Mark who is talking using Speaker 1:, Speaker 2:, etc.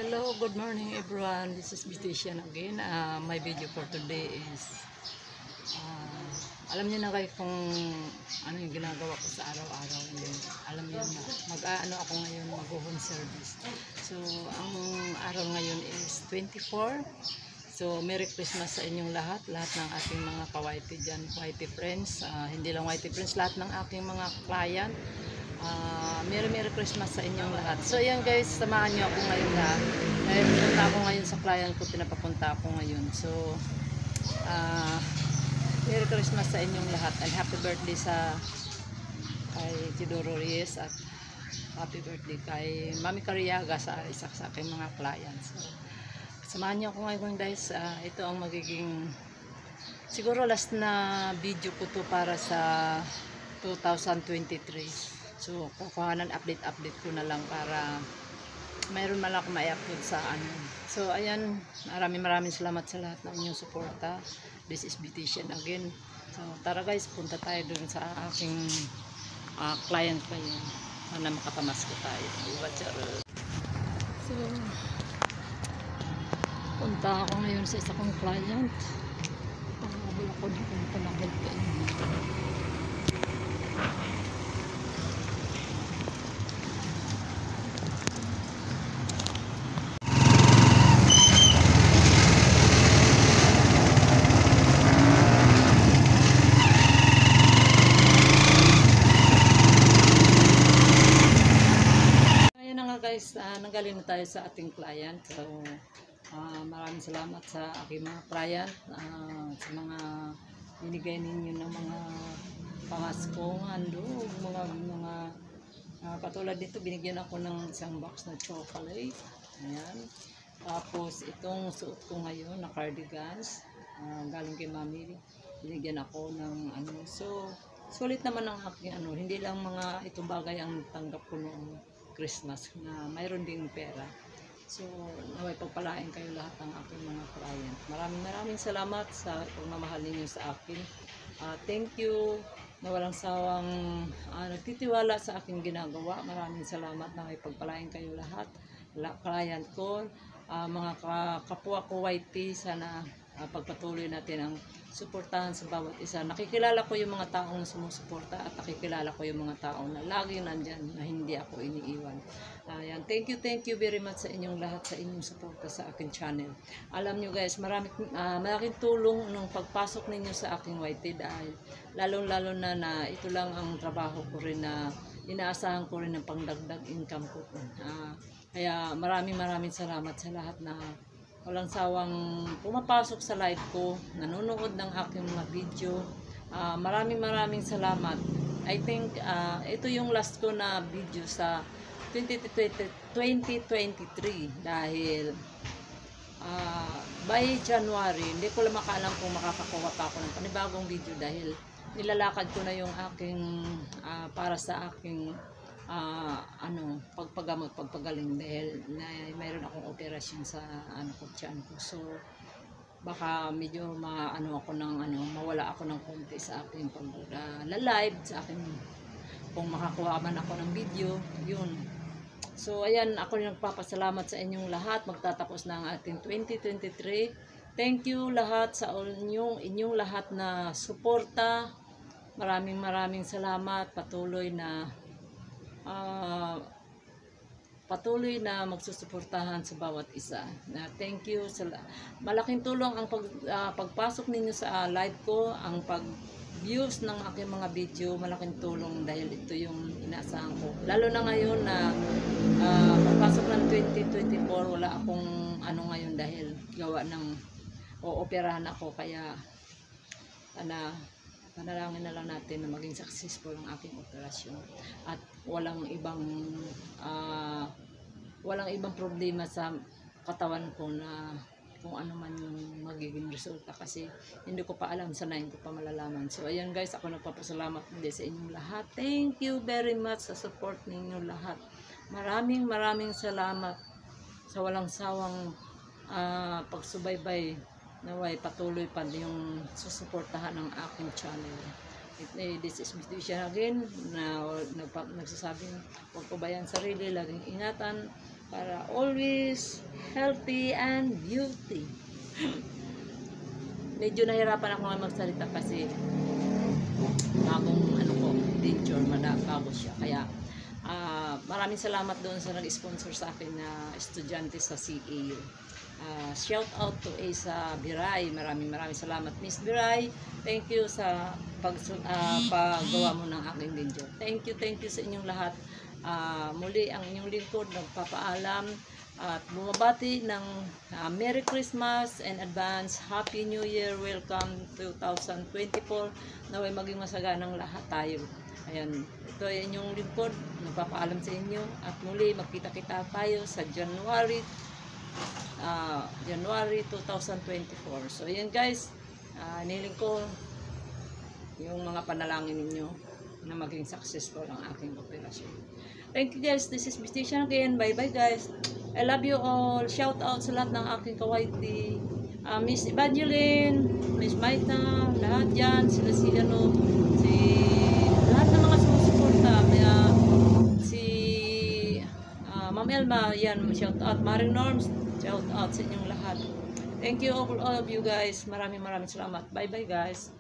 Speaker 1: Hello, good morning everyone. This is Beautician again. My video for today is alam niyo na kayo kung ano yung ginagawa ko sa araw-araw ngayon. Alam niyo na mag-aano ako ngayon, mag-home service. So, ang araw ngayon is 24. So, Merry Christmas sa inyong lahat ng ating mga ka-YT dyan, YT friends. Hindi lang YT friends, lahat ng aking mga client. Merry Christmas sa inyong lahat. So ayan guys, samahan nyo ako ngayon lahat. Dahil pupunta ako ngayon sa client ko, pinapapunta ako ngayon. So Merry Christmas sa inyong lahat and happy birthday sa kay Tidoro Reyes at happy birthday kay Mami Cariaga sa isa sa aking mga clients. So, samahan nyo ako ngayon guys. Ito ang magiging siguro last na video ko to para sa 2023. So, kukuhanan update ko na lang para mayroon man ako ma-upload sa ano. So, ayan, maraming salamat sa lahat ng inyong suporta. This is Beautician again. So, tara guys, punta tayo dun sa aking client ngayon. Sana makapamasko tayo. So, punta ako ngayon sa isa kong client. Pangabul ako dun kung panabal ko. Guys, nanggaling na tayo sa ating client. So, maraming salamat sa aking mga client, sa mga binigay ninyo ng mga pamaskong handog, mga katulad dito, binigyan ako ng isang box na chocolate. Ayan. Tapos, itong suot ko ngayon na cardigans, galing kay Mami, binigyan ako ng ano. So, sulit naman ang aking ano, hindi lang mga itong bagay ang tanggap ko noong Christmas na mayroon ding pera. So, naway pagpalain kayo lahat ng aking mga client. Maraming salamat sa pagmamahal ninyo sa akin. Thank you na walang sawang nagtitiwala sa aking ginagawa. Maraming salamat na may pagpalain kayo lahat. Client ko, mga kapwa ko YT, sana pagpatuloy natin ang suportahan sa bawat isa. Nakikilala ko yung mga taong sumusuporta at nakikilala ko yung mga taong na laging nandyan na hindi ako iniiwan. Ayan, thank you very much sa inyong lahat sa inyong suporta sa aking channel. Alam nyo guys, malaking tulong nung pagpasok ninyo sa aking YT dahil lalong-lalo na ito lang ang trabaho ko rin na inaasahan ko rin ng pangdagdag income ko. Kaya maraming salamat sa lahat na walang sawang pumapasok sa live ko, nanonood ng aking mga video. Maraming salamat. I think ito yung last ko na video sa 2023 dahil by January, hindi ko lang makaalam kung makakakuha pa ako ng panibagong video dahil nilalakad ko na yung aking para sa aking pagpagaling dahil mayroon akong operasyon sa tiyan ko. So baka medyo mawala ako ng konti sa aking pag-live sa aking kung makakuha man ako ng video, yun. So ayan, ako nagpapasalamat sa inyong lahat. Magtatapos na ang ating 2023. Thank you lahat sa inyong lahat na suporta. Maraming salamat. Patuloy na magsusuportahan sa bawat isa. Thank you. Malaking tulong ang pagpasok ninyo sa live ko, ang pag-views ng aking mga video, malaking tulong dahil ito yung inaasahan ko. Lalo na ngayon na pagpasok ng 2024, wala akong ngayon dahil gawa ng operahan ako, kaya panalangin na lang natin na maging successful ang aking operasyon at walang ibang problema sa katawan ko na kung ano man yung magiging resulta kasi hindi ko pa alam, sanayin ko pa malalaman. So ayan guys, ako nagpapasalamat din sa inyong lahat. Thank you very much sa support ninyo lahat. Maraming salamat sa walang sawang pagsubaybay. Naway patuloy pa yung susuportahan ng aking channel. This is Beautician again na nagsasabing huwag pabayaan sarili, laging ingatan para always healthy and beauty. Medyo nahirapan ako nga magsalita kasi bagong ano ko, danger, bago siya. Kaya maraming salamat doon sa nag-sponsor sa akin na estudyante sa CAU. Shout out to Asa Biray. Maraming salamat, Miss Biray. Thank you sa paggawa mo ng aking video. Thank you sa inyong lahat. Muli ang inyong lingkod nagpapaalam at bumabati ng Merry Christmas and advance Happy New Year. Welcome 2024. Naway maging masaganang lahat tayo. Ayan, ito ay inyong lingkod nagpapaalam sa inyo at muli magkita-kita tayo sa January 2024. So ayan guys, niling ko yung mga panalangin ninyo na maging successful ang aking operasyon. Thank you guys, this is Miss Tisha again. Bye bye guys, I love you all. Shout out sa lahat ng aking kawaiti, Miss Evangeline, Miss Maita, lahat dyan, sila si ano, si lahat ng mga sumusuporta, si Ma'am Elma, yan, shout out. Maring Norms, shout out sa inyong lahat. Thank you all of you guys. Maraming salamat. Bye bye guys.